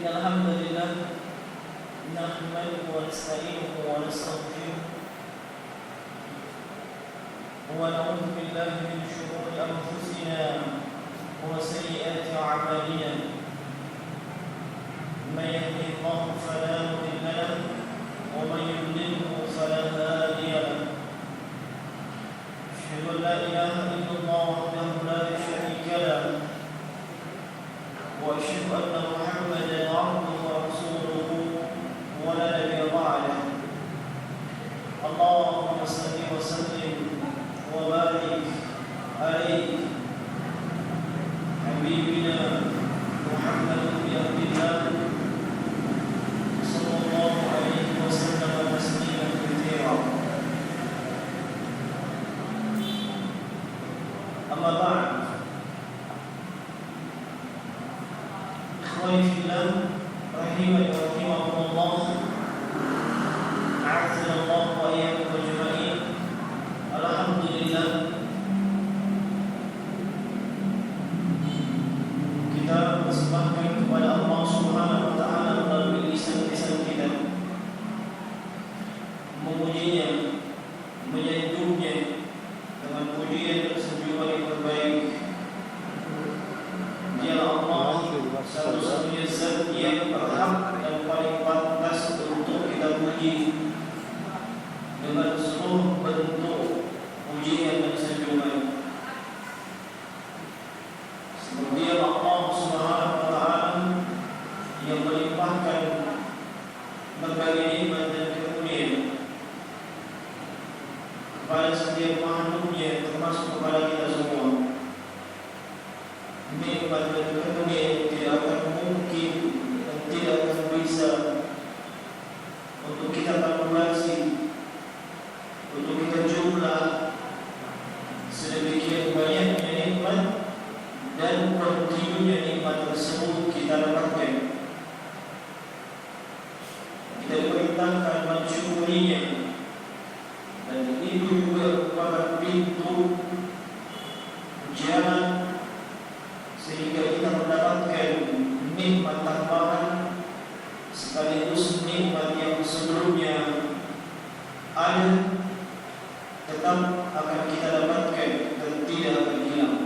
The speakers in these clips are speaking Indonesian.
إن الحمد لله نحمده ونستعينه ونستغفره ونعوذ بالله من شرور أنفسنا وسيئات أعمالنا من يهده الله فلا مضل له ومن يضلله فلا هادي له أشهد أن لا إله إلا الله وحده لا شريك له وأشهد أن محمدا عبده ورسوله ولا نبي بعده اللهم صل وسلم وبارك عليه حبيبنا محمد بن عبد الله صلى الله عليه وسلم تسليما كثيرا أما بعد إخواني في الله رحمني ورحمكم الله أعزنا الله وإياكم أجمعين. Alhamdulillah, kita persembahkan kepada Allah Subhanahu wa taala melalui lisan-lisan kita, memujinya, menyanjungnya dengan pujian dan sanjungan yang terbaik. Dia Allah satu-satunya zat yang berhak dan paling pantas untuk kita puji dengan seluruh bentuk pujian dan sanjungan. Seperti Allah Subhanahu wa taala yang melimpahkan berbagai nikmat dan karunia kepada setiap makhluknya, termasuk kepada kita semua. Nikmat dan karunia yang tidak akan mungkin dan tidak akan bisa untuk kita kalkulasi, untuk kita jumlah sedemikian banyaknya nikmat dan kontinunya nikmat tersebut kita dapatkan. Kita diperintahkan mensyukurinya, dan itu juga merupakan pintu jalan sehingga kita mendapatkan nikmat tambahan sekaligus nikmat yang sebelumnya ada tetap akan kita dapatkan dan tidak akan hilang.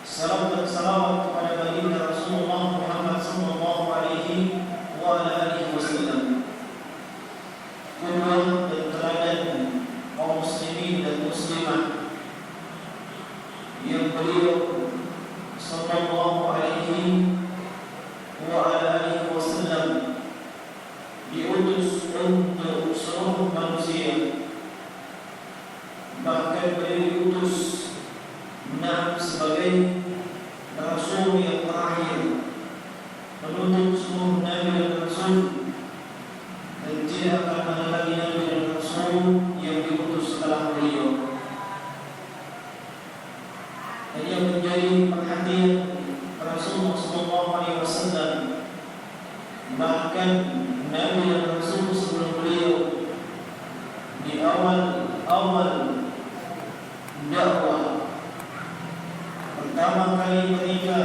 Salam dan salawat kepada baginda Rasulullah Muhammad sallallahu alaihi wa alihi wasallam, qudwah dan teladan kaum muslimin dan muslimat, yang beliau sallallahu alaihi wa alihi wasallam diutus untuk seluruh manusia. Bahkan beliau diutus sebagai Rasul yang terakhir, menuntut seluruh Nabi dan Rasul, dan tidak akan ada lagi Nabi dan Rasul yang diutus setelah beliau. Dan yang menjadi perhatian Rasulullah SAW, bahkan Nabi dan Rasul sebelum beliau di awal dakwah pertama kali ketika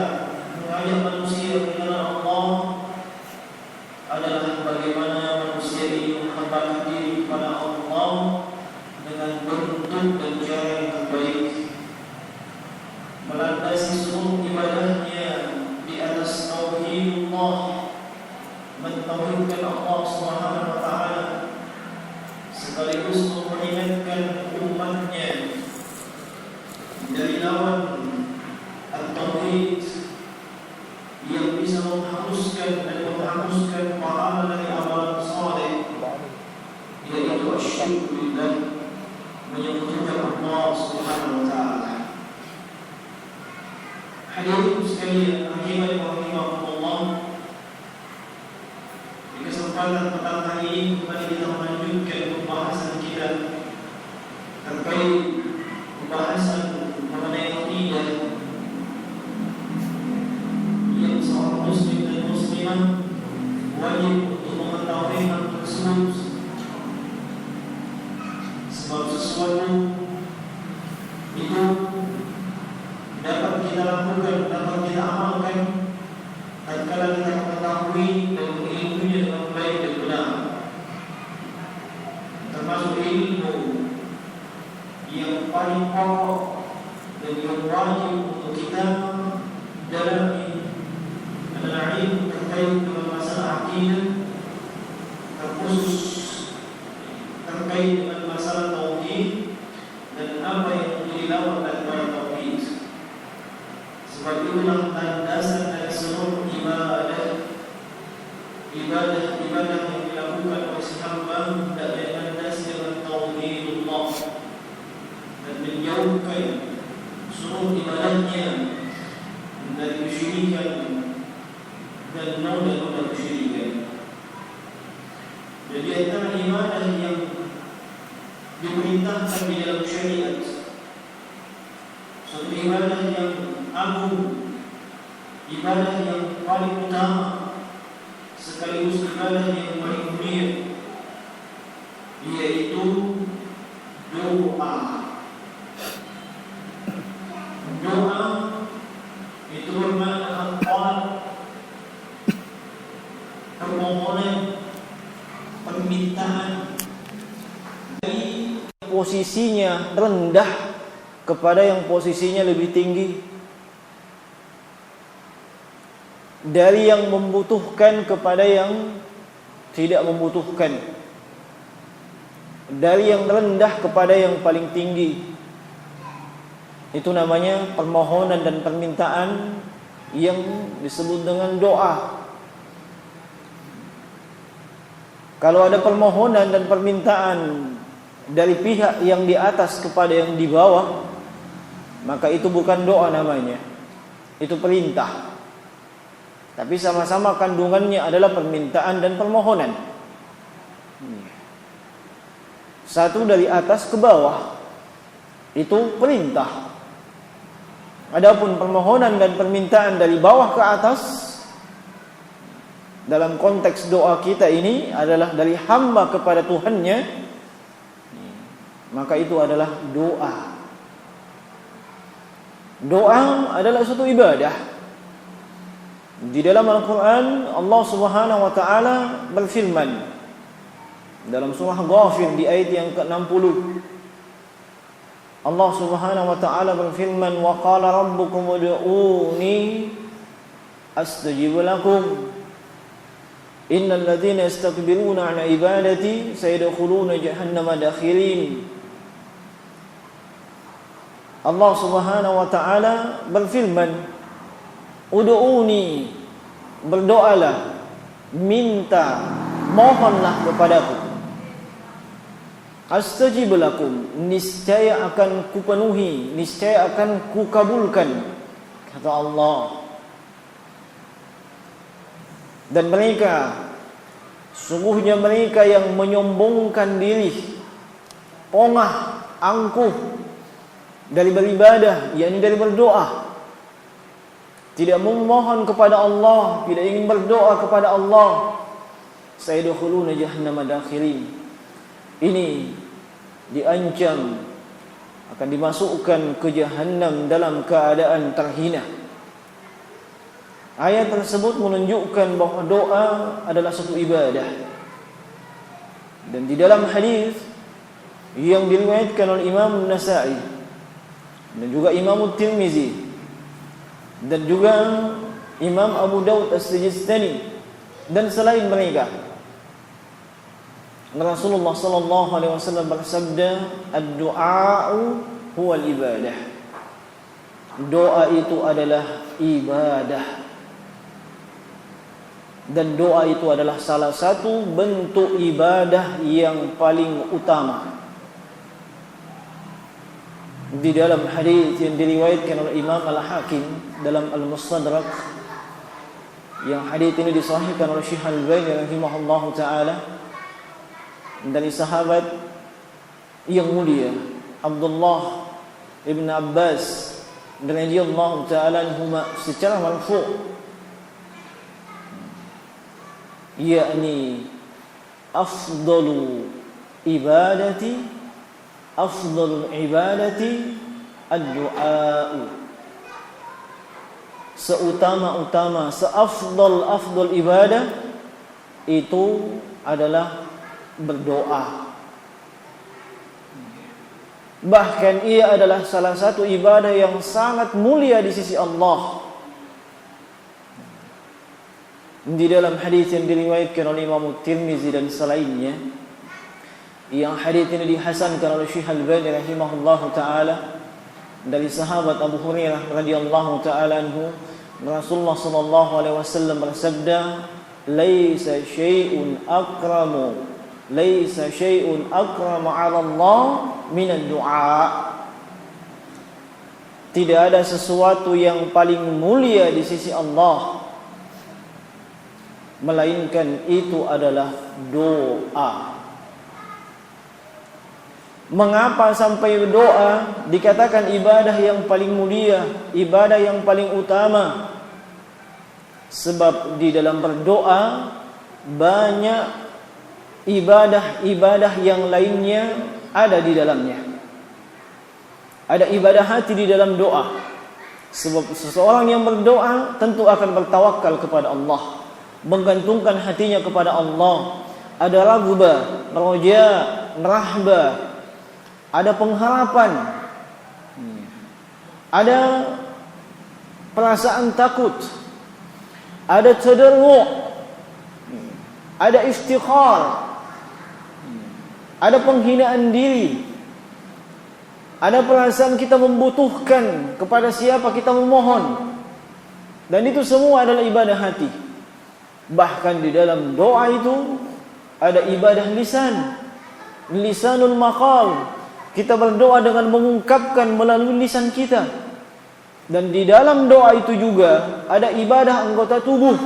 mengajak manusia ke jalan Allah adalah bagaimana manusia ini menghambakan diri kepada Allah dengan bentuk dan cara yang terbaik, melandasi seluruh ibadahnya di atas tauhidullah, mentauhidkan Allah Subhanahu wa taala, sekaligus memperingatkan umatnya dari lawan at-tauhid yang bisa menghapuskan dan menghapuskan pahala dari amalan saleh, yaitu asyirk billah, menyekutukan Allah Subhanahu wa taala. Hadirin sekalian rahimani wa rahimakumullah, di kesempatan petang hari ini kembali kita melanjutkan pembahasan kita terkait pembahasan mengenai akidah yang seorang muslim dan muslimah wajib untuk mengetahui hal tersebut, sebab sesuatu itu dapat kita lakukan, dapat kita amalkan tatkala yang paling pokok dan yang wajib untuk kita dalami adalah ilmu terkait dengan masalah akidah, terkhusus terkait dengan masalah tauhid dan apa yang dilawan daripada tauhid. Sebab itulah landasan dari seluruh ibadah yang dilakukan oleh si hamba hendaknya landas dengan tauhidullah dan menjauhkan seluruh ibadahnya dari kesyirikan dan noda-noda kesyirikan. Jadi antara ibadah yang diperintahkan di dalam syariat, suatu ibadah yang agung, ibadah yang paling utama, sekaligus ibadah yang paling mulia, yaitu doa. Doa itu bermakna al-qalb, permohonan, permintaan dari posisinya rendah kepada yang posisinya lebih tinggi, dari yang membutuhkan kepada yang tidak membutuhkan, dari yang rendah kepada yang paling tinggi. Itu namanya permohonan dan permintaan yang disebut dengan doa. Kalau ada permohonan dan permintaan dari pihak yang di atas kepada yang di bawah, maka itu bukan doa namanya, itu perintah. Tapi sama-sama kandungannya adalah permintaan dan permohonan. Satu dari atas ke bawah, itu perintah. Adapun permohonan dan permintaan dari bawah ke atas, dalam konteks doa kita ini adalah dari hamba kepada Tuhannya, maka itu adalah doa. Doa adalah suatu ibadah. Di dalam Al-Quran Allah Subhanahu wa ta'ala berfirman dalam surah Ghafir di ayat yang ke-60, Allah Subhanahu wa ta'ala berfirman, wa qala rabbukum ud'uni astajib lakum innal ladzina yastakbiruna 'an ibadati sayadkhuluna jahannama dakhirin. Allah Subhanahu wa ta'ala berfirman, ud'uni, berdoalah, minta, mohonlah kepadaku, astajib lakum, niscaya akan kupenuhi, niscaya akan kukabulkan, kata Allah. Dan mereka, sungguhnya mereka yang menyombongkan diri, pongah, angkuh dari beribadah, yakni dari berdoa, tidak memohon kepada Allah, tidak ingin berdoa kepada Allah, sayadkhuluna jahannama dakhirin. Ini diancam akan dimasukkan ke jahannam dalam keadaan terhina. Ayat tersebut menunjukkan bahawa doa adalah satu ibadah. Dan di dalam hadis yang diriwayatkan oleh Imam Nasa'i dan juga Imam Tirmizi dan juga Imam Abu Daud As-Sijistani dan selain mereka, Rasulullah sallallahu alaihi wasallam bersabda, ad-du'a'u huwal ibadah. Doa itu adalah ibadah. Dan doa itu adalah salah satu bentuk ibadah yang paling utama. Di dalam hadis yang diriwayatkan oleh Imam Al-Hakim dalam Al-Mustadrak, yang hadis ini disahihkan oleh Syekh Al-Albani rahimahullahu taala, dari sahabat yang mulia Abdullah ibn Abbas radhiyallahu taala anhuma secara marfu', yakni afdalul ibadati ad-du'a. Seutama-utama, seafdal ibadah itu adalah berdoa. Bahkan ia adalah salah satu ibadah yang sangat mulia di sisi Allah. Di dalam hadis yang diriwayatkan oleh Imam Tirmizi dan selainnya, yang hadis ini dihasankan oleh Syekh Al-Albani rahimahullahu taala dari sahabat Abu Hurairah radhiyallahu taala anhu, Rasulullah sallallahu alaihi wasallam bersabda, "Laisa syai'un akramu 'ala Allah min ad-du'a." Tidak ada sesuatu yang paling mulia di sisi Allah melainkan itu adalah doa. Mengapa sampai doa dikatakan ibadah yang paling mulia, ibadah yang paling utama? Sebab di dalam berdoa banyak ibadah-ibadah yang lainnya ada di dalamnya. Ada ibadah hati di dalam doa. Sebab seseorang yang berdoa tentu akan bertawakal kepada Allah, menggantungkan hatinya kepada Allah. Ada raghbah, raja, rahbah, ada pengharapan, ada perasaan takut, ada tadarru', ada iftikhar, ada penghinaan diri, ada perasaan kita membutuhkan kepada siapa kita memohon. Dan itu semua adalah ibadah hati. Bahkan di dalam doa itu ada ibadah lisan, lisanul maqal. Kita berdoa dengan mengungkapkan melalui lisan kita. Dan di dalam doa itu juga ada ibadah anggota tubuh.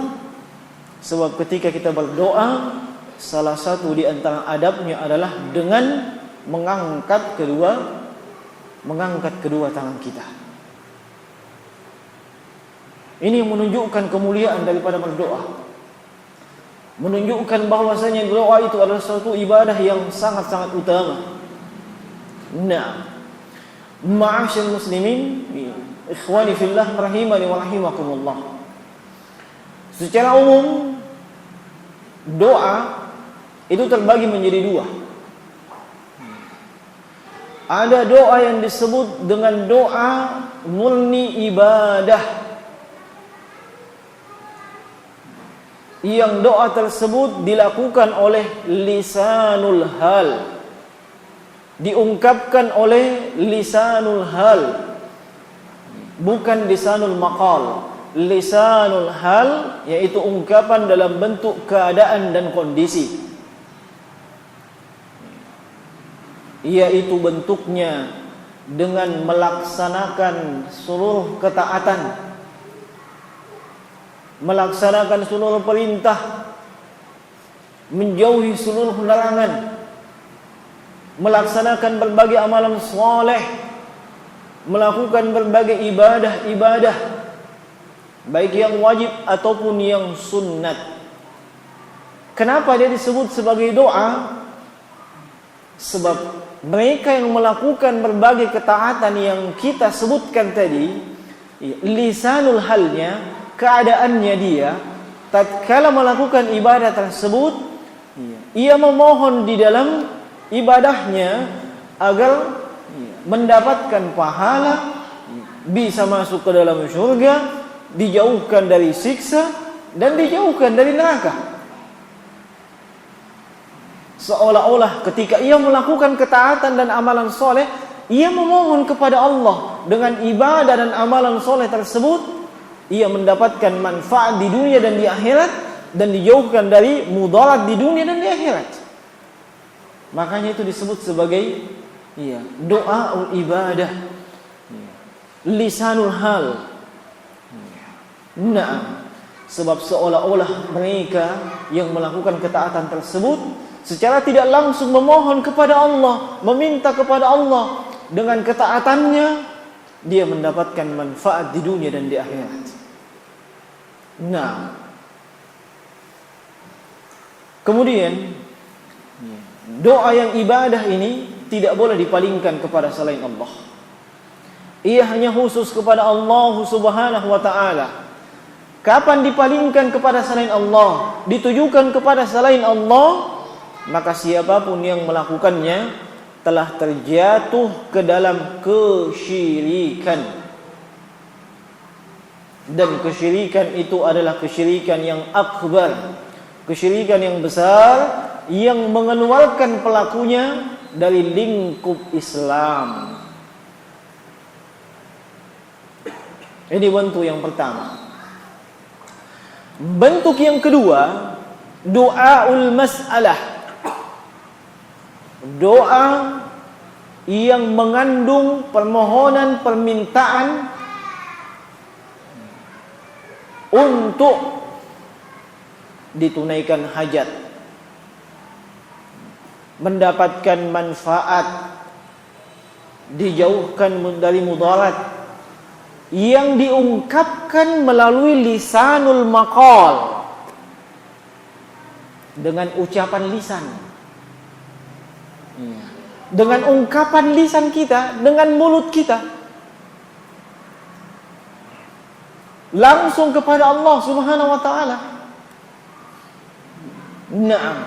Sebab ketika kita berdoa, salah satu di antara adabnya adalah dengan mengangkat kedua tangan kita. Ini yang menunjukkan kemuliaan daripada berdoa. Menunjukkan bahwasanya doa itu adalah suatu ibadah yang sangat-sangat utama. Nah, ma'asyiral muslimin, ikhwani fillah rahimani wa rahimakumullah. Secara umum doa itu terbagi menjadi dua. Ada doa yang disebut dengan doa murni ibadah, yang doa tersebut dilakukan oleh lisanul hal, diungkapkan oleh lisanul hal, bukan lisanul maqal. Lisanul hal yaitu ungkapan dalam bentuk keadaan dan kondisi, yaitu bentuknya dengan melaksanakan seluruh ketaatan, melaksanakan seluruh perintah, menjauhi seluruh larangan, melaksanakan berbagai amalan soleh, melakukan berbagai ibadah-ibadah, baik yang wajib ataupun yang sunnat. Kenapa dia disebut sebagai doa? Sebab mereka yang melakukan berbagai ketaatan yang kita sebutkan tadi, lisanul halnya, keadaannya dia tatkala melakukan ibadah tersebut, ia memohon di dalam ibadahnya agar mendapatkan pahala, bisa masuk ke dalam surga, dijauhkan dari siksa, dan dijauhkan dari neraka. Seolah-olah ketika ia melakukan ketaatan dan amalan soleh, ia memohon kepada Allah dengan ibadah dan amalan soleh tersebut, ia mendapatkan manfaat di dunia dan di akhirat, dan dijauhkan dari mudarat di dunia dan di akhirat. Makanya itu disebut sebagai doa ibadah, lisanul hal. Nah, sebab seolah-olah mereka yang melakukan ketaatan tersebut secara tidak langsung memohon kepada Allah, meminta kepada Allah. Dengan ketaatannya dia mendapatkan manfaat di dunia dan di akhirat. Nah, kemudian doa yang ibadah ini tidak boleh dipalingkan kepada selain Allah. Ia hanya khusus kepada Allah Subhanahu wa ta'ala. Kapan dipalingkan kepada selain Allah, ditujukan kepada selain Allah, maka siapapun yang melakukannya telah terjatuh ke dalam kesyirikan. Dan kesyirikan itu adalah kesyirikan yang akbar, kesyirikan yang besar, yang mengeluarkan pelakunya dari lingkup Islam. Ini bentuk yang pertama. Bentuk yang kedua, doaul mas'alah. Doa yang mengandung permohonan, permintaan untuk ditunaikan hajat, mendapatkan manfaat, dijauhkan dari mudarat, yang diungkapkan melalui lisanul maqal, dengan ucapan lisan, dengan ungkapan lisan kita, dengan mulut kita, langsung kepada Allah Subhanahu wa taala. Naam.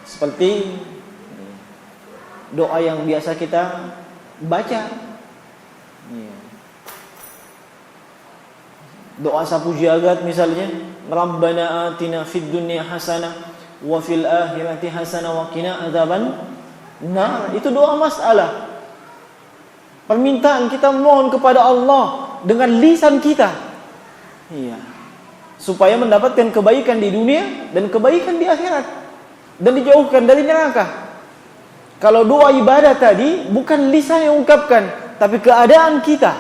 Seperti doa yang biasa kita baca. Doa sapu jagat misalnya, Rabbana atina fid dunya hasanah wa fil akhirati hasanah wa qina adzaban nar. Itu doa masalah. Permintaan kita mohon kepada Allah dengan lisan kita. Iya. Supaya mendapatkan kebaikan di dunia dan kebaikan di akhirat, dan dijauhkan dari neraka. Kalau doa ibadah tadi bukan lisan yang ungkapkan, tapi keadaan kita,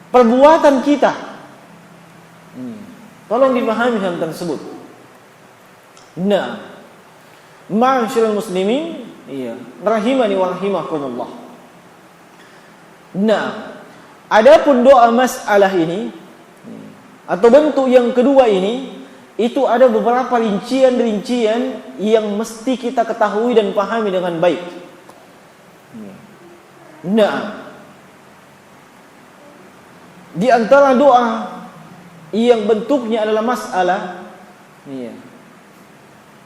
perbuatan kita. Tolong dipahami hal tersebut. Nah, ma'asyiral muslimin, iya, rahimani wa rahimakumullah. Nah, adapun doa masalah ini atau bentuk yang kedua ini, itu ada beberapa rincian-rincian yang mesti kita ketahui dan pahami dengan baik. Nah, di antara doa yang bentuknya adalah masalah,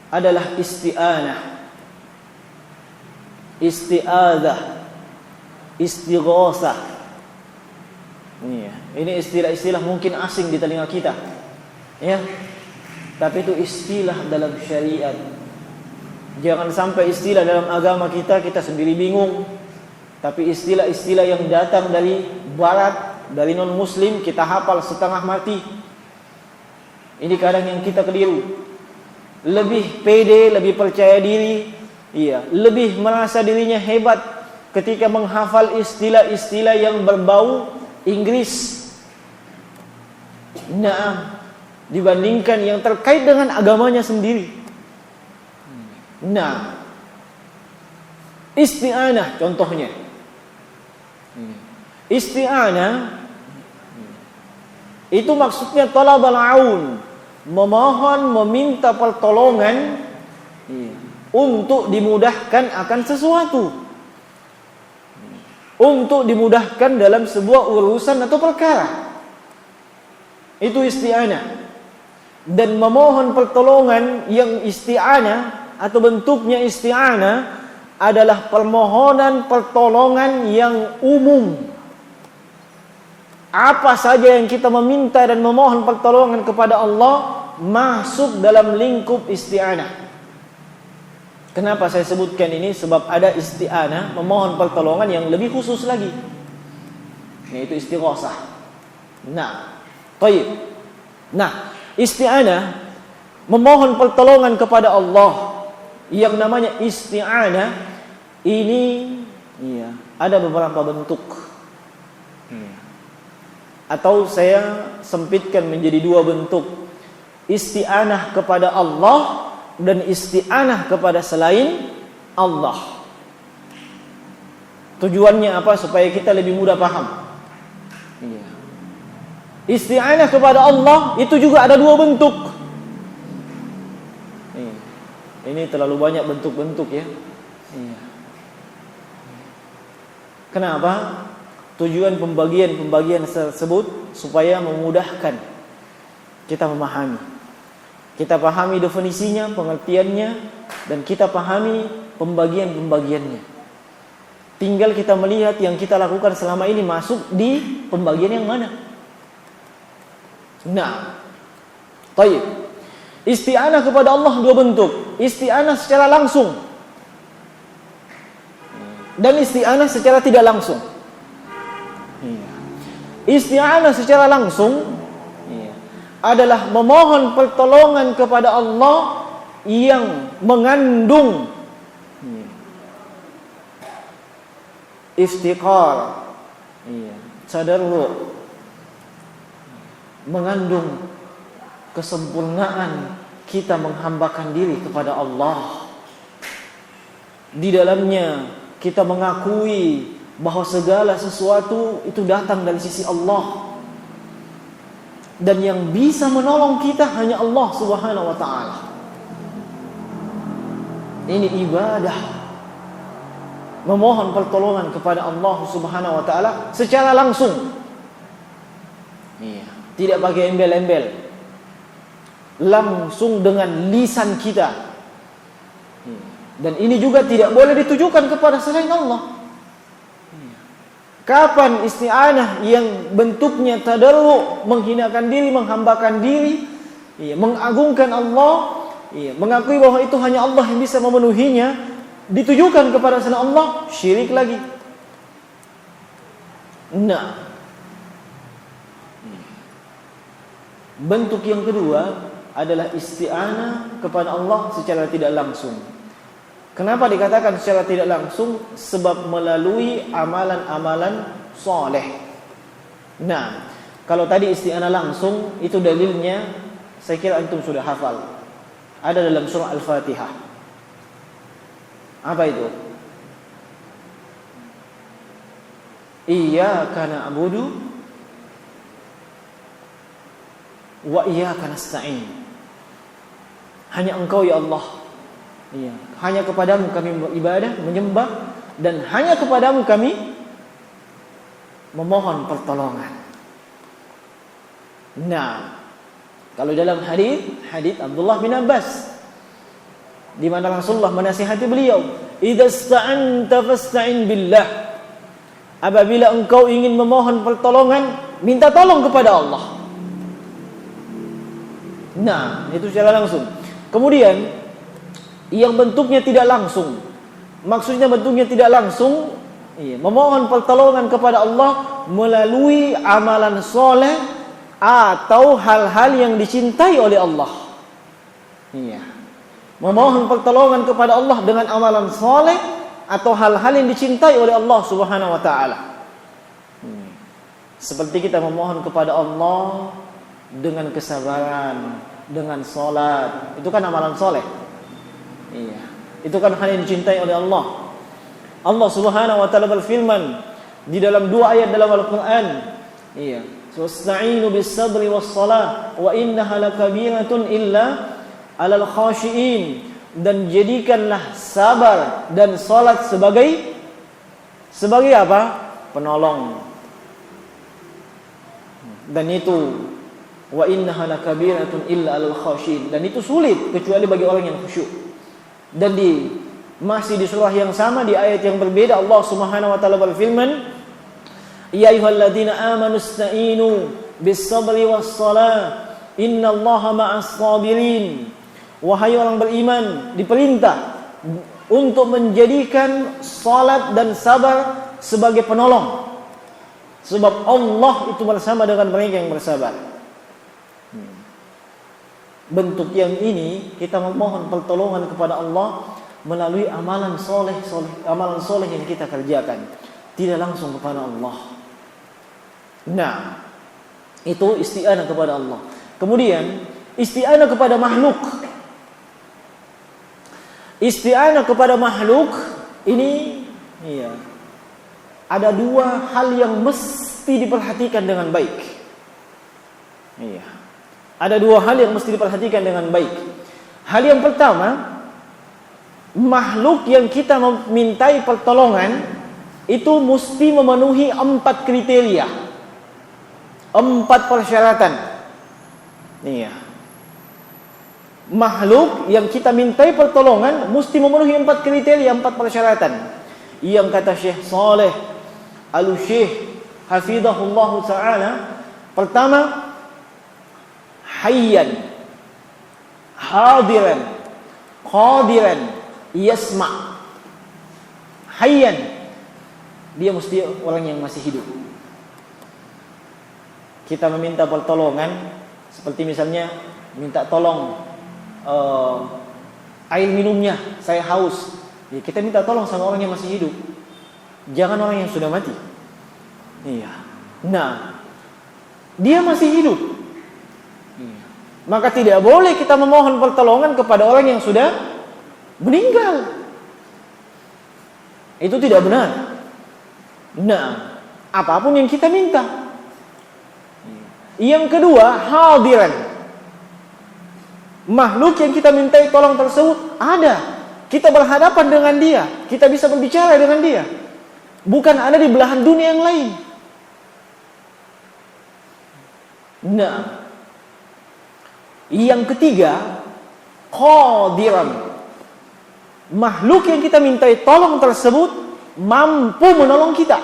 adalah isti'anah, isti'adzah, istighosah. Ini istilah-istilah mungkin asing di telinga kita, ya. Tapi itu istilah dalam syariat. Jangan sampai istilah dalam agama kita sendiri bingung. Tapi istilah-istilah yang datang dari barat, dari non-muslim, kita hafal setengah mati. Ini kadang yang kita keliru. Lebih pede, lebih percaya diri, lebih merasa dirinya hebat ketika menghafal istilah-istilah yang berbau Inggris. Nah, dibandingkan yang terkait dengan agamanya sendiri. Nah, isti'anah contohnya. Isti'anah itu maksudnya talabul aun, memohon, meminta pertolongan untuk dimudahkan akan sesuatu, untuk dimudahkan dalam sebuah urusan atau perkara. Itu isti'anah. Dan memohon pertolongan yang isti'anah atau bentuknya isti'anah adalah permohonan pertolongan yang umum. Apa saja yang kita meminta dan memohon pertolongan kepada Allah masuk dalam lingkup isti'anah. Kenapa saya sebutkan ini? Sebab ada isti'anah, memohon pertolongan yang lebih khusus lagi, yaitu istighosah. Nah, baik. Nah, isti'anah, memohon pertolongan kepada Allah, yang namanya isti'anah ini ada beberapa bentuk. Atau saya sempitkan menjadi dua bentuk. Isti'anah kepada Allah dan isti'anah kepada selain Allah. Tujuannya apa? Supaya kita lebih mudah paham. Isti'anah kepada Allah itu juga ada dua bentuk. Ini terlalu banyak bentuk-bentuk ya. Kenapa? Tujuan pembagian tersebut supaya memudahkan kita memahami. Kita pahami definisinya, pengertiannya, dan kita pahami pembagian-pembagiannya. Tinggal kita melihat yang kita lakukan selama ini masuk di pembagian yang mana. Nah, baik. Isti'anah kepada Allah dua bentuk. Isti'anah secara langsung dan isti'anah secara tidak langsung. Isti'anah secara langsung adalah memohon pertolongan kepada Allah yang mengandung iftiqar, tadarru', mengandung kesempurnaan kita menghambakan diri kepada Allah. Di dalamnya kita mengakui bahwa segala sesuatu itu datang dari sisi Allah, dan yang bisa menolong kita hanya Allah Subhanahu wa ta'ala. Ini ibadah, memohon pertolongan kepada Allah Subhanahu wa ta'ala secara langsung. Tidak pakai embel-embel, langsung dengan lisan kita. Dan ini juga tidak boleh ditujukan kepada selain Allah. Kapan isti'anah yang bentuknya tadarru', menghinakan diri, menghambakan diri, mengagungkan Allah, mengakui bahwa itu hanya Allah yang bisa memenuhinya, ditujukan kepada selain Allah, syirik lagi. Nah, bentuk yang kedua adalah isti'anah kepada Allah secara tidak langsung. Kenapa dikatakan secara tidak langsung? Sebab melalui amalan-amalan soleh. Nah, kalau tadi isti'anah langsung, itu dalilnya saya kira antum sudah hafal. Ada dalam surah Al-Fatihah. Apa itu? Iyyaka na'budu wa iyyaka nasta'in. Hanya Engkau ya Allah. Hanya kepadamu kami beribadah, menyembah, dan hanya kepadamu kami memohon pertolongan. Nah, kalau dalam hadis Abdullah bin Abbas, di mana Rasulullah menasihati beliau, "Idza sta'anta fasta'in billah." Apabila engkau ingin memohon pertolongan, minta tolong kepada Allah. Nah, itu secara langsung. Kemudian yang bentuknya tidak langsung, maksudnya bentuknya tidak langsung, memohon pertolongan kepada Allah melalui amalan soleh atau hal-hal yang dicintai oleh Allah. Memohon pertolongan kepada Allah dengan amalan soleh atau hal-hal yang dicintai oleh Allah Subhanahu wa ta'ala. Seperti kita memohon kepada Allah dengan kesabaran, dengan salat, itu kan amalan soleh. Itu kan hal yang dicintai oleh Allah. Allah Subhanahu wa ta'ala berfirman di dalam dua ayat dalam Al-Qur'an, "Wasta'inu bis-sabri was-salah wa innaha lakabiratun illa 'alal khashiin." Dan jadikanlah sabar dan salat sebagai apa? Penolong. Dan itu wa innaha lakabiratun illa 'alal khashiin, dan itu sulit kecuali bagi orang yang khusyuk. Dan masih di surah yang sama, di ayat yang berbeda, Allah Subhanahu wa ta'ala berfirman, "Ya ayyuhalladzina amanu ista'inu bis-sabri was-salah innallaha ma'as sabirin." Wahai orang beriman, diperintah untuk menjadikan salat dan sabar sebagai penolong, sebab Allah itu bersama dengan mereka yang bersabar. Bentuk yang ini kita memohon pertolongan kepada Allah melalui amalan soleh yang kita kerjakan, tidak langsung kepada Allah. Nah, itu isti'anah kepada Allah. Kemudian isti'anah kepada makhluk. Isti'anah kepada makhluk ini ada dua hal yang mesti diperhatikan dengan baik. Ada dua hal yang mesti diperhatikan dengan baik. Hal yang pertama, makhluk yang kita memintai pertolongan itu mesti memenuhi 4 kriteria, 4 persyaratan. makhluk yang kita mintai pertolongan mesti memenuhi 4 kriteria, 4 persyaratan. Yang kata Syekh Saleh Al-Syekh hafizahullah ta'ala, pertama, hayyan, hadiran, qadiran, yasma'. Hayyan, dia mesti orang yang masih hidup. Kita meminta pertolongan, seperti misalnya minta tolong air minumnya, saya haus. Ya, kita minta tolong sama orang yang masih hidup, jangan orang yang sudah mati. Iya. Nah, dia masih hidup. Iya. Maka tidak boleh kita memohon pertolongan kepada orang yang sudah meninggal. Itu tidak benar. Nah, apapun yang kita minta. Yang kedua, hadiran. Makhluk yang kita mintai tolong tersebut ada. Kita berhadapan dengan dia, kita bisa berbicara dengan dia. Bukan ada di belahan dunia yang lain. Nah, yang ketiga, qadiran. Makhluk yang kita mintai tolong tersebut mampu menolong kita.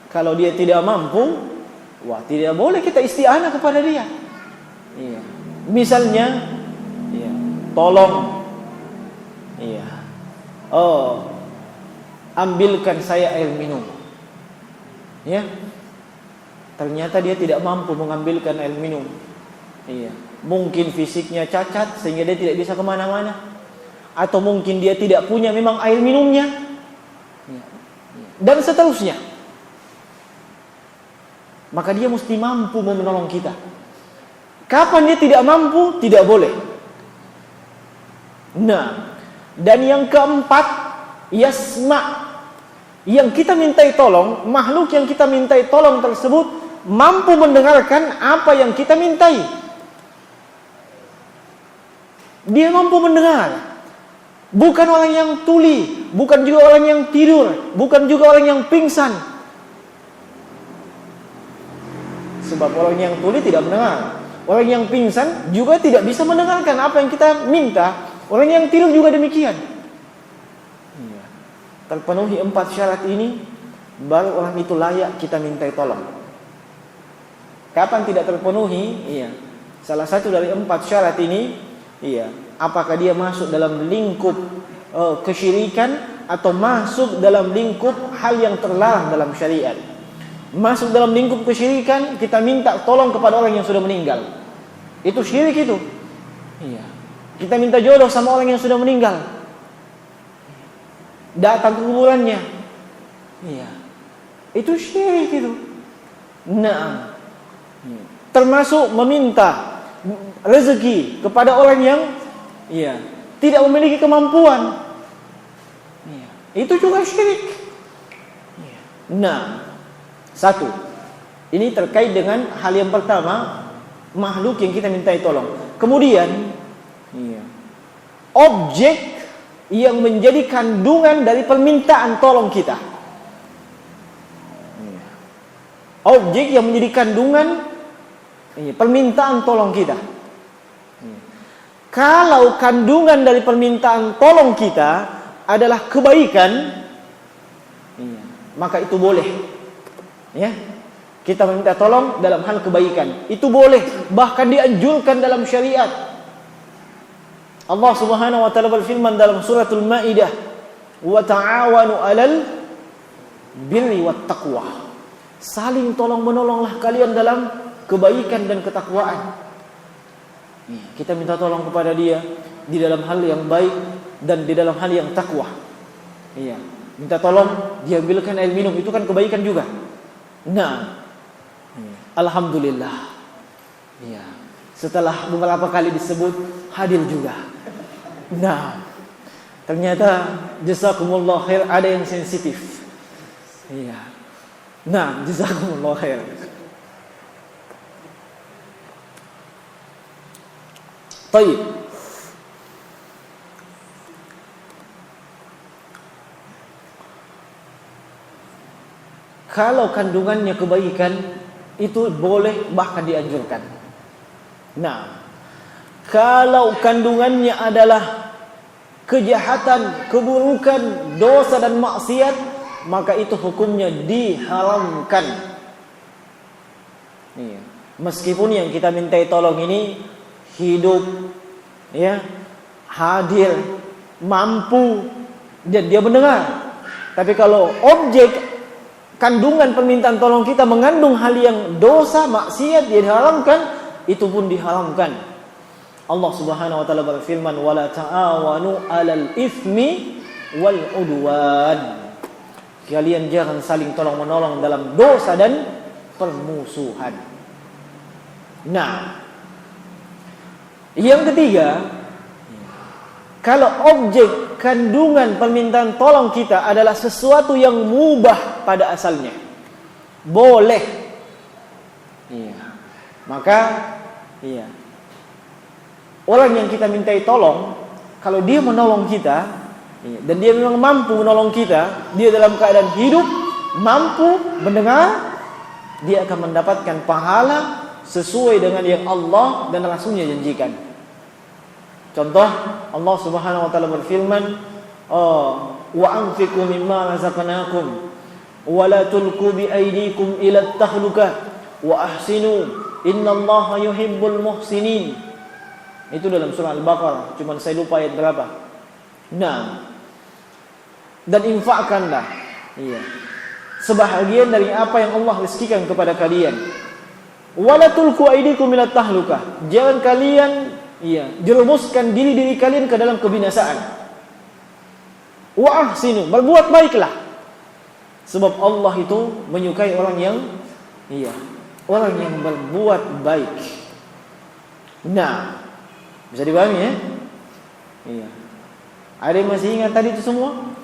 Kalau dia tidak mampu, wah, tidak boleh kita isti'anah kepada dia. Iya. Misalnya, iya, tolong, iya, ambilkan saya air minum. Ya, ternyata dia tidak mampu mengambilkan air minum. Iya. Mungkin fisiknya cacat sehingga dia tidak bisa kemana-mana, atau mungkin dia tidak punya memang air minumnya, dan seterusnya. Maka dia mesti mampu menolong kita. Kapan dia tidak mampu, tidak boleh. Nah, dan yang keempat, yasma'. Yang kita mintai tolong, makhluk yang kita mintai tolong tersebut mampu mendengarkan apa yang kita mintai. Dia mampu mendengar. Bukan orang yang tuli, bukan juga orang yang tidur, bukan juga orang yang pingsan. Sebab orang yang tuli tidak mendengar, orang yang pingsan juga tidak bisa mendengarkan apa yang kita minta. Orang yang tidur juga demikian. Terpenuhi 4 syarat ini, baru orang itu layak kita mintai tolong. Kapan tidak terpenuhi? Iya. Salah satu dari 4 syarat ini, iya, apakah dia masuk dalam lingkup kesyirikan atau masuk dalam lingkup hal yang terlarang dalam syariat. Masuk dalam lingkup kesyirikan, kita minta tolong kepada orang yang sudah meninggal. Itu syirik itu. Iya. Kita minta jodoh sama orang yang sudah meninggal. Datang ke kuburannya. Iya. Itu syirik itu. Nah, termasuk meminta rezeki kepada orang yang, iya, tidak memiliki kemampuan. Iya. Itu juga syirik. Iya. Nah, satu, ini terkait dengan hal yang pertama, makhluk yang kita mintai tolong. Kemudian, iya, objek yang menjadi kandungan dari permintaan tolong kita. Iya. Objek yang menjadi kandungan, iya, permintaan tolong kita. Iya. Kalau kandungan dari permintaan tolong kita adalah kebaikan, iya, maka itu boleh. Ya, kita meminta tolong dalam hal kebaikan, itu boleh, bahkan dianjurkan dalam syariat. Allah Subhanahu wa taala berfirman dalam suratul Maidah, "Wa ta'awanu 'alal birri wat taqwa." Saling tolong-menolonglah kalian dalam kebaikan dan ketakwaan. Kita minta tolong kepada dia di dalam hal yang baik dan di dalam hal yang takwa. Iya, minta tolong diambilkan air minum, itu kan kebaikan juga. Nah, alhamdulillah. Ya, setelah beberapa kali disebut, hadir juga. Nah, ternyata jazakumullah khair, ada yang sensitif. Iya. Nah, jazakumullah khair. Baik. Kalau kandungannya kebaikan, itu boleh, bahkan dianjurkan. Nah, kalau kandungannya adalah kejahatan, keburukan, dosa dan maksiat, maka itu hukumnya diharamkan. Iya. Meskipun yang kita mintai tolong ini hidup, ya, hadir, mampu, dan dia mendengar. Tapi kalau objek kandungan permintaan tolong kita mengandung hal yang dosa, maksiat, dia diharamkan, itu pun diharamkan. Allah Subhanahu wa taala berfirman, "Wala ta'awanu 'alal itsmi wal 'udwan." Kalian jangan saling tolong-menolong dalam dosa dan permusuhan. Nah, yang ketiga, kalau objek kandungan permintaan tolong kita adalah sesuatu yang mubah pada asalnya, boleh, iya, maka iya, orang yang kita mintai tolong, kalau dia menolong kita, iya, dan dia memang mampu menolong kita, dia dalam keadaan hidup, mampu mendengar, dia akan mendapatkan pahala sesuai dengan yang Allah dan Rasulnya janjikan. Contoh, Allah Subhanahu wa taala berfirman, wa anfiqu mimma razaqnakum wa la tulqu bi aydikum ila at-tahlukah wa ahsinu innallaha yuhibbul muhsinin. Itu dalam surah Al-Baqarah, cuman saya lupa ayat berapa. Nah, dan infakkanlah, iya, sebahagian dari apa yang Allah rezekikan kepada kalian. Wala tulqu aydikum ila at-tahlukah. Jangan kalian, iya, jerumuskan diri kalian ke dalam kebinasaan. Wa ahsinu, berbuat baiklah. Sebab Allah itu menyukai orang yang, iya, orang yang berbuat baik. Nah, bisa dipahami ya? Iya. Ada yang masih ingat tadi itu semua?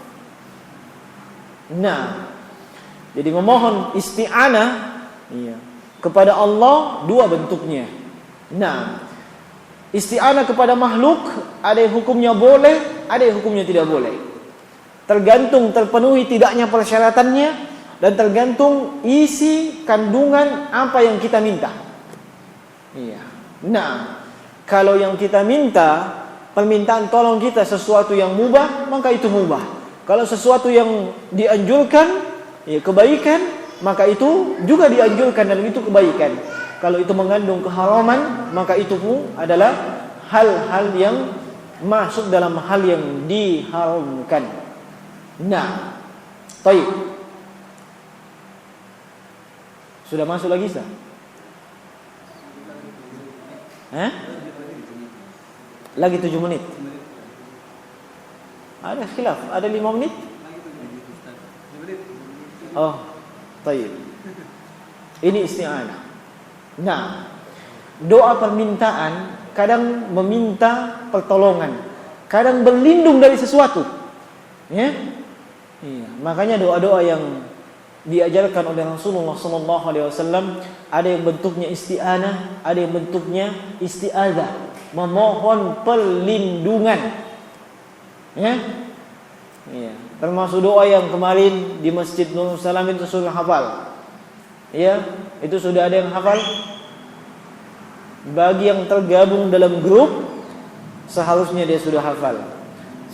Nah, jadi memohon isti'anah, iya, kepada Allah dua bentuknya. Nah, isti'anah kepada makhluk ada yang hukumnya boleh, ada yang hukumnya tidak boleh. Tergantung terpenuhi tidaknya persyaratannya dan tergantung isi kandungan apa yang kita minta. Iya. Nah, kalau yang kita minta, permintaan tolong kita sesuatu yang mubah, maka itu mubah. Kalau sesuatu yang dianjurkan, ya, kebaikan, maka itu juga dianjurkan dan itu kebaikan. Kalau itu mengandung keharaman, maka itu pun adalah hal-hal yang masuk dalam hal yang diharamkan. Nah, baik. Sudah masuk lagi sah? Lagi 7 menit. Ada khilaf, ada 5 menit? Oh, baik. Ini isti'anah. Nah, doa permintaan kadang meminta pertolongan, kadang berlindung dari sesuatu. Ya? Iya, makanya doa-doa yang diajarkan oleh Rasulullah SAW ada yang bentuknya isti'anah, ada yang bentuknya isti'adzah, memohon perlindungan. Ya? Iya. Termasuk doa yang kemarin di Masjid Nurul Salam itu sudah hafal. Ya, itu sudah ada yang hafal. Bagi yang tergabung dalam grup, seharusnya dia sudah hafal.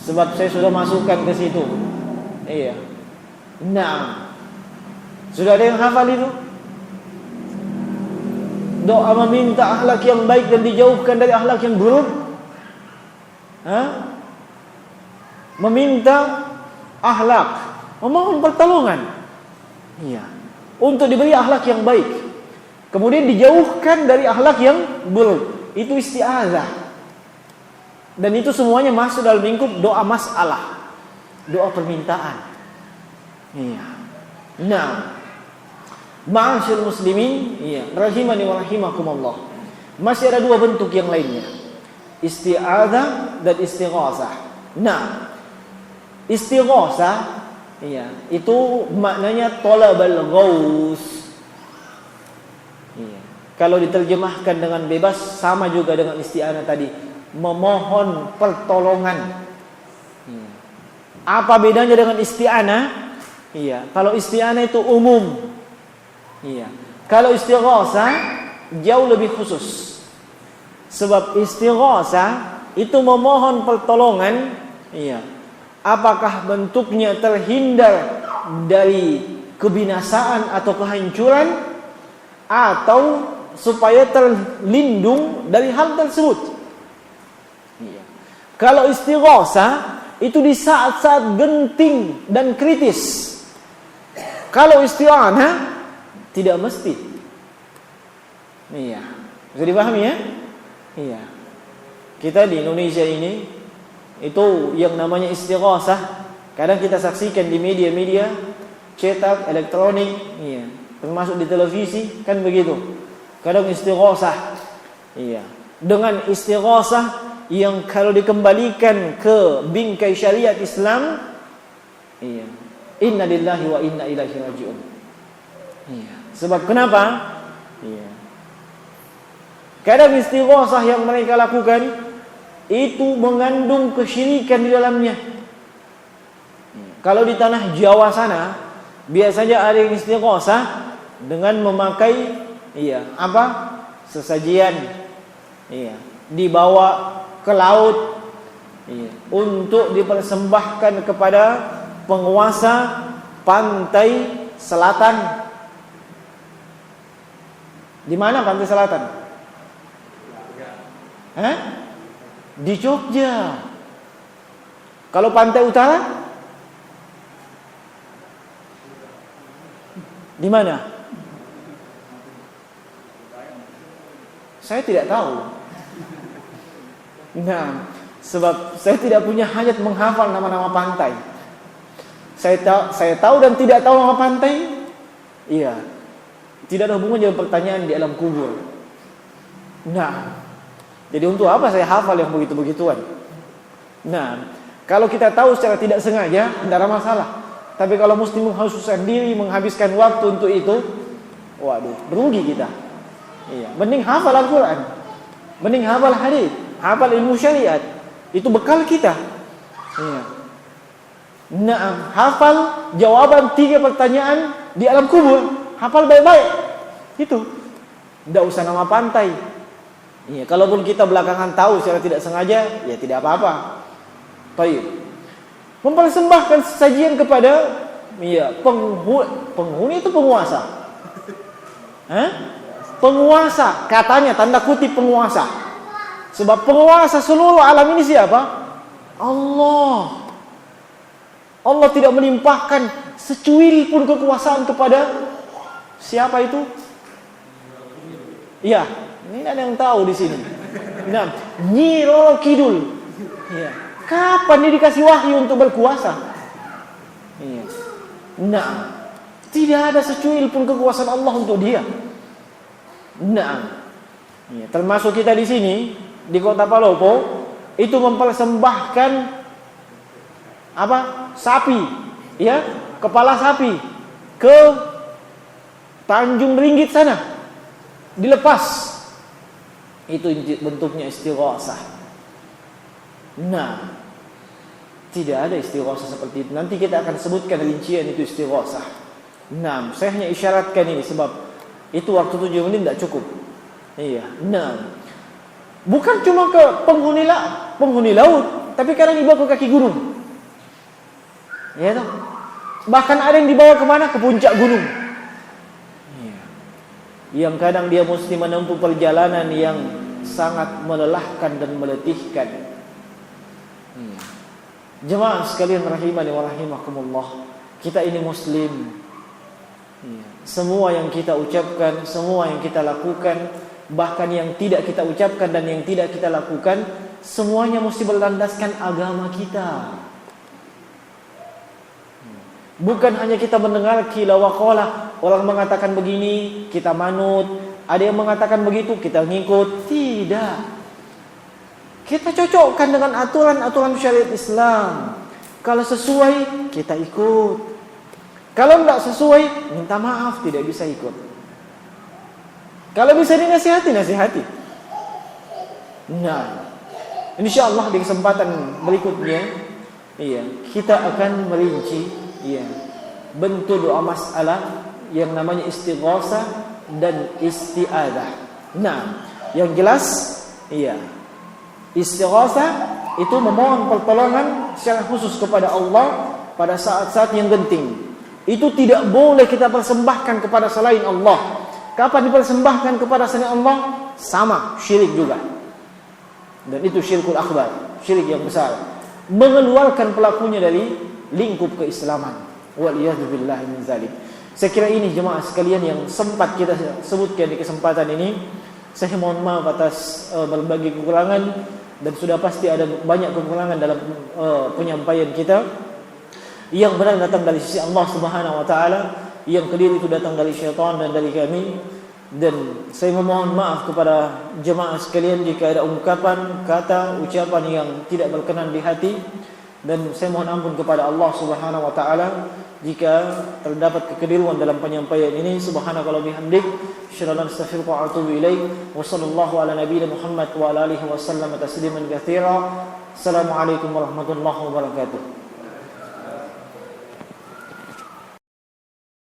Sebab saya sudah masukkan ke situ. Iya. Nah, sudah ada yang hafal itu? Doa meminta akhlak yang baik dan dijauhkan dari akhlak yang buruk. Meminta akhlak, memohon pertolongan, iya, untuk diberi akhlak yang baik, kemudian dijauhkan dari akhlak yang buruk. Itu isti'adzah, dan itu semuanya masuk dalam lingkup doa masalah, doa permintaan. Iya. Nah, ma'asyiral muslimin, iya, rahimani wa rahimakumullah, masih ada dua bentuk yang lainnya, isti'adzah dan istighatsah. Nah, istighatsah, iya, itu maknanya talabal ghaus. Iya. Kalau diterjemahkan dengan bebas sama juga dengan isti'anah tadi, memohon pertolongan. Iya. Apa bedanya dengan isti'anah? Iya, kalau isti'anah itu umum. Iya. Kalau istighatsah jauh lebih khusus. Sebab istighosah itu memohon pertolongan, iya. Apakah bentuknya terhindar dari kebinasaan atau kehancuran, atau supaya terlindung dari hal tersebut. Iya. Kalau istighosah itu di saat-saat genting dan kritis. Kalau isti'anah tidak mesti. Iya. Bisa dipahami ya? Iya. Kita di Indonesia ini itu yang namanya istighosah kadang kita saksikan di media-media cetak, elektronik, iya, termasuk di televisi kan begitu. Kadang istighosah, iya, dengan istighosah yang kalau dikembalikan ke bingkai syariat Islam, iya, inna lillahi wa inna ilaihi raji'un. Iya. Sebab kenapa? Iya. Kadang istighosah yang mereka lakukan itu mengandung kesyirikan di dalamnya. Kalau di tanah Jawa sana biasanya ada yang istighosah dengan memakai sesajian, dibawa ke laut, untuk dipersembahkan kepada penguasa pantai selatan. Di mana pantai selatan? Di Jogja. Kalau pantai utara? Di mana? Saya tidak tahu. Nah, sebab saya tidak punya hajat menghafal nama-nama pantai. Saya tahu dan tidak tahu nama pantai. Iya. Tidak ada hubungan dengan pertanyaan di alam kubur. Nah, jadi untuk apa saya hafal yang begitu-begituan? Nah, kalau kita tahu secara tidak sengaja, tidak ada masalah. Tapi kalau mesti mengkhususkan diri, menghabiskan waktu untuk itu, waduh, berugi kita. Iya, mending hafal Al-Quran, mending hafal hadis, hafal ilmu syariat. Itu bekal kita. Iya. Nah, hafal jawaban 3 pertanyaan di alam kubur, hafal baik-baik. Itu, tidak usah nama pantai. Iya, kalaupun kita belakangan tahu secara tidak sengaja, ya tidak apa-apa. Baik. Mempersembahkan sajian kepada penghuni itu penguasa. Penguasa, katanya tanda kutip penguasa. Sebab penguasa seluruh alam ini siapa? Allah. Allah tidak melimpahkan secuil pun kekuasaan kepada siapa itu? Iya, ini ada yang tahu di sini. Nah, Nyi Roro Kidul. Iya. Kapan dia dikasih wahyu untuk berkuasa? Iya. Nah, tidak ada secuil pun kekuasaan Allah untuk dia. Nah, iya. Termasuk kita di sini di Kota Palopo itu mempersembahkan sapi, ya, kepala sapi ke Tanjung Ringgit sana, dilepas. Itu bentuknya istighosah. Nah, tidak ada istighosah seperti itu. Nanti kita akan sebutkan rincian itu istighosah. Nah, saya hanya isyaratkan ini sebab itu waktu 7 menit tidak cukup. Iya. Nah, bukan cuma ke penghuni laut, tapi kadang dibawa ke kaki gunung. Ya toh? Bahkan ada yang dibawa kemana? Ke puncak gunung. Iya. Yang kadang dia mesti menempuh perjalanan yang sangat melelahkan dan meletihkan. Iya. Jemaah sekalian rahimani wa rahimakumullah, kita ini muslim. Iya. Semua yang kita ucapkan, semua yang kita lakukan, bahkan yang tidak kita ucapkan dan yang tidak kita lakukan, semuanya mesti berlandaskan agama kita. Bukan hanya kita mendengar qila wa qala, orang mengatakan begini, kita manut, ada yang mengatakan begitu, kita ngikut. Tidak. Kita cocokkan dengan aturan-aturan syariat Islam. Kalau sesuai, kita ikut. Kalau tidak sesuai, minta maaf, tidak bisa ikut. Kalau bisa dinasihati, nasihati. Nah, insyaallah di kesempatan berikutnya, kita akan merinci bentuk doa masalah yang namanya istighosah dan isti'adzah. Nah, yang jelas Iya. Istighatsah itu memohon pertolongan secara khusus kepada Allah pada saat-saat yang genting. Itu tidak boleh kita persembahkan kepada selain Allah. Kapan dipersembahkan kepada selain Allah? Sama, syirik juga. Dan itu syirkul akbar, syirik yang besar. Mengeluarkan pelakunya dari lingkup keislaman. Waliyadzubillahi min zalik. Saya kira ini jemaah sekalian yang sempat kita sebutkan di kesempatan ini. Saya mohon maaf atas berbagai kekurangan, dan sudah pasti ada banyak kekurangan dalam penyampaian kita. Yang benar datang dari sisi Allah Subhanahu wa taala, yang keliru itu datang dari syaitan dan dari kami. Dan saya memohon maaf kepada jemaah sekalian jika ada ungkapan, kata, ucapan yang tidak berkenan di hati, dan saya mohon ampun kepada Allah Subhanahu wa taala jika terdapat kekeliruan dalam penyampaian ini. Subhanakallah bihamdik, asyhadu an la ilaha illa anta, astaghfiruka wa atubu ilaik. Wa sallallahu ala nabiyyina Muhammad wa ala alihi wa sallam tasliman katsira. Assalamualaikum warahmatullahi wabarakatuh.